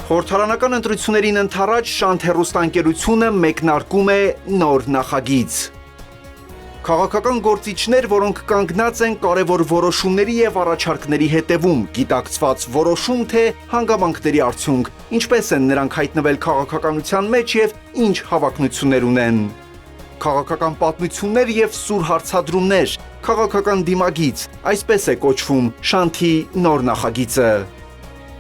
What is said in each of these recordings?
Խորհրդարանական ընտրություններին ընդառաջ Շանթ հեռուստաընկերությունը մեկնարկում է նոր նախագիծ։ Քաղաքական գործիչներ, որոնք կանգնած են կարևոր որոշումների եւ առաջարկների հետևում, գիտակցված որոշում թե հանգամանքների արդյունք, ինչպես են նրանք հայտնվել քաղաքականության մեջ եւ ինչ հավակնություններ ունեն։ Քաղաքական պատմություններ եւ սուր հարցադրումներ, քաղաքական դիմագիծ, այսպես է կոչվում Շանթի նոր նախագիծը։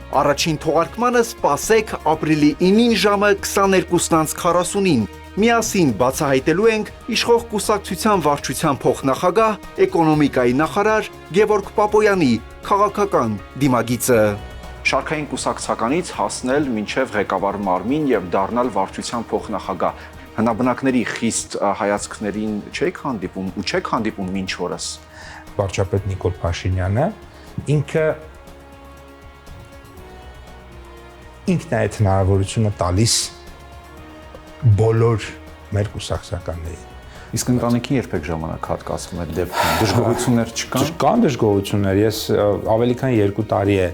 Առաջին թողարկմանը սպասեք ապրիլի 9-ին ժամը 22:40-ին։ Միասին բացահայտելու ենք իշխող կուսակցության վարչության փոխնախագահ, էկոնոմիկայի նախարար Գևորգ Պապոյանի քաղաքական դիմագիծը։ Շարքային կուսակցականից հասնել մինչև ղեկավար մարմին եւ դառնալ վարչության փոխնախագահ։ Հնաբնակների խիստ հայացքներին չեք հանդիպում ու չեք հանդիպում մինչ օրս։ Վարչապետ Նիկոլ Փաշինյանը ինքն է այդ հնարավորությունը տալիս բոլոր մեր կուսակցականներին։ Իսկ ընտանիքին երբեք ժամանակ հատկացվում այդ դեպքում դժգոհություններ չկան։ Կան դժգոհություններ, ես ավելի քան 2 տարի է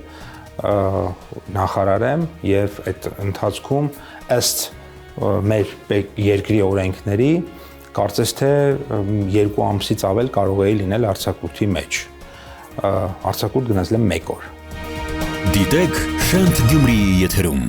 նախարար եմ եւ այդ ընթացքում ըստ մեր երկրի օրենքների կարծես թե 2 ամսից ավել կարող էի լինել արձակուրդի մեջ։ Արձակուրդ գնացել եմ 1 օր։ Դիտեք Շանթ Գյումրիի եթերում։